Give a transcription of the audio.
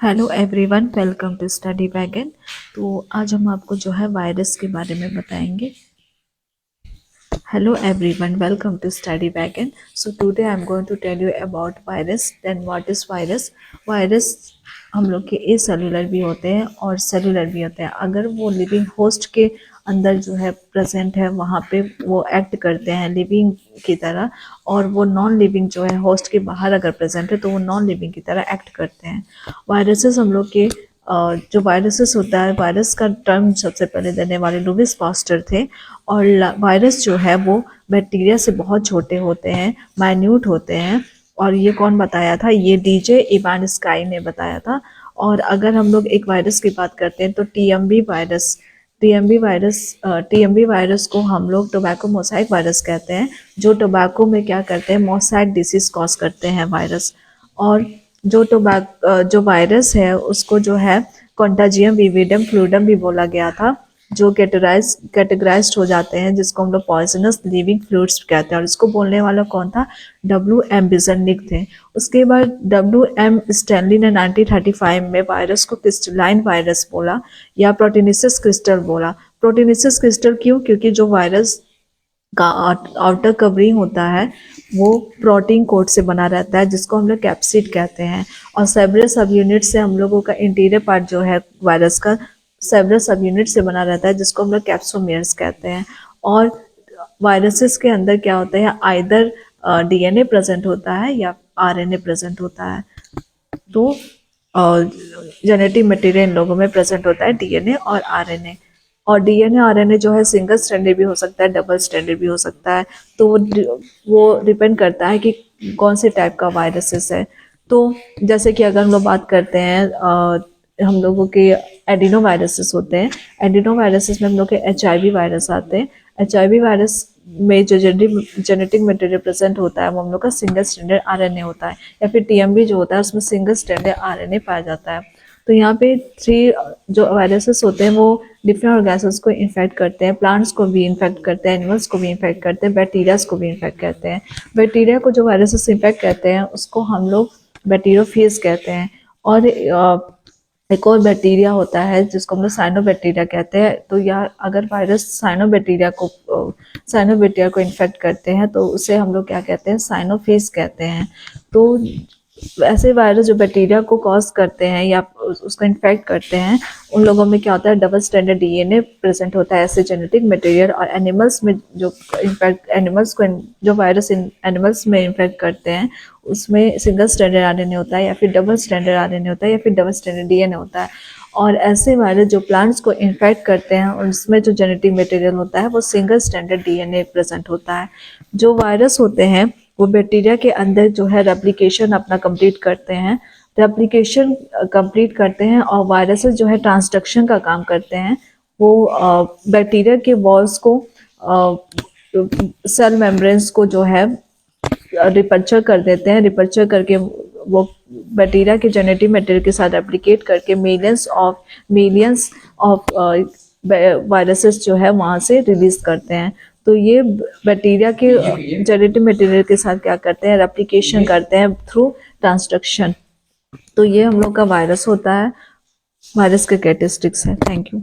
Hello everyone, welcome to Study Wagon. तो आज हम आपको जो है वायरस के बारे में बताएंगे। Hello everyone, welcome to Study Wagon. So today I am going to tell you about virus. Then what is virus. Virus हम लोग के ए सेलुलर भी होते हैं और सेलुलर भी होते हैं। अगर वो लिविंग होस्ट के अंदर जो है प्रेजेंट है, वहाँ पे वो एक्ट करते हैं लिविंग की तरह, और वो नॉन लिविंग जो है होस्ट के बाहर अगर प्रेजेंट है तो वो नॉन लिविंग की तरह एक्ट करते हैं। वायरसेस हम लोग के जो वायरसेस होता है, वायरस का टर्म सबसे पहले देने वाले लुइस पास्टर थे। और वायरस जो है वो बैक्टीरिया से बहुत छोटे होते हैं, माइन्यूट होते हैं। और ये कौन बताया था? ये डीजे इवानस्काई ने बताया था। और अगर हम लोग एक वायरस की बात करते हैं तो टीएमबी वायरस को हम लोग टोबैको मोसाइक वायरस कहते हैं, जो टोबैको में क्या करते हैं, मोसाइक डिसीज कॉज करते हैं वायरस। और जो वायरस है उसको जो है कॉन्टाजियम विविडम फ्लूइडम भी बोला गया था, जो कैटेगराइज्ड हो जाते हैं, जिसको हम लोग पॉइजनस लिविंग फ्लूइड्स कहते हैं। और इसको बोलने वाला कौन था? W.M. बिजनिक थे। उसके बाद W.M. स्टैनली ने 1935 में वायरस को क्रिस्टलाइन वायरस बोला या प्रोटीनिसिस क्रिस्टल बोला। प्रोटीनिसिस क्रिस्टल क्यों? क्योंकि जो वायरस का आउटर कवरिंग होता है वो प्रोटीन कोट से बना रहता है, जिसको हम लोग कैप्सिड कहते हैं। और सेवरल सब यूनिट से हम लोगों का इंटीरियर पार्ट जो है वायरस का सेवरल सब यूनिट से बना रहता है, जिसको हम लोग कैप्सोमियर्स कहते हैं। और वायरसेस के अंदर क्या होता है? आइदर डीएनए प्रेजेंट होता है या आरएनए प्रेजेंट होता है। तो जेनेटिक मटेरियल इन लोगों में प्रेजेंट होता है, डीएनए और आरएनए। और डीएनए आरएनए जो है सिंगल स्ट्रैंडेड भी हो सकता है, डबल स्ट्रैंडेड भी हो सकता है। तो वो डिपेंड करता है कि कौन से टाइप का वायरसेस है। तो जैसे कि अगर हम लोग बात करते हैं, हम लोगों के एडिनो वायरसेस होते हैं। एडिनो वायरसेस में हम लोग के एचआईवी वायरस आते हैं। एचआईवी वायरस में जो जेनेटिक मटेरियल प्रेजेंट होता है वो हम लोग का सिंगल स्ट्रैंडेड आरएनए होता है, या फिर टीएमबी जो होता है उसमें सिंगल स्ट्रैंडेड आरएनए पाया जाता है। तो यहाँ पे 3 जो वायरसेस होते हैं वो डिफरेंट ऑर्गेनिजम्स को इन्फेक्ट करते हैं। प्लांट्स को भी इन्फेक्ट करते हैं, एनिमल्स को भी इन्फेक्ट करते हैं, बैक्टीरियाज को भी इन्फेक्ट करते हैं। बैक्टीरिया को जो वायरसेस इन्फेक्ट करते हैं उसको हम लोग बैक्टीरियोफेज कहते हैं। और एक और बैक्टीरिया होता है जिसको हम लोग साइनोबैक्टीरिया कहते हैं। तो यह अगर वायरस साइनोबैक्टीरिया को इन्फेक्ट करते हैं तो उसे हम लोग क्या कहते हैं? साइनोफेज कहते हैं। तो ऐसे वायरस जो बैक्टीरिया को कॉज करते हैं या उसको इन्फेक्ट करते हैं, उन लोगों में क्या होता है? डबल स्टैंडर्ड डीएनए प्रेजेंट होता है, ऐसे जेनेटिक मटेरियल। और एनिमल्स में जो वायरस एनिमल्स में इन्फेक्ट करते हैं उसमें सिंगल स्टैंडर्ड आरएनए होता है, या फिर डबल स्टैंडर्ड आरएनए होता है, या फिर डबल स्टैंडर्ड डीएनए होता है। और ऐसे वायरस जो प्लांट्स को इन्फेक्ट करते हैं उसमें जो जेनेटिक मटेरियल होता है वो सिंगल स्टैंडर्ड डीएनए प्रेजेंट होता है। जो वायरस होते हैं वो बैक्टीरिया के अंदर जो है रेप्लिकेशन अपना कंप्लीट करते हैं और वायरसेस जो है ट्रांसडक्शन का काम करते हैं। वो बैक्टीरिया के वॉल्स को, सेल मेम्ब्रेन्स को जो है रिपर्चर कर देते हैं। रिपर्चर करके वो बैक्टीरिया के जेनेटिक मटेरियल के साथ रेप्लिकेट करके मिलियंस ऑफ वायरसेस जो है वहाँ से रिलीज करते हैं। तो ये बैक्टीरिया के जेनेटिक मटेरियल के साथ क्या करते हैं? रेप्लिकेशन करते हैं थ्रू ट्रांसडक्शन। तो ये हम लोग का वायरस होता है, वायरस के कैरेक्टरिस्टिक्स है। Thank you.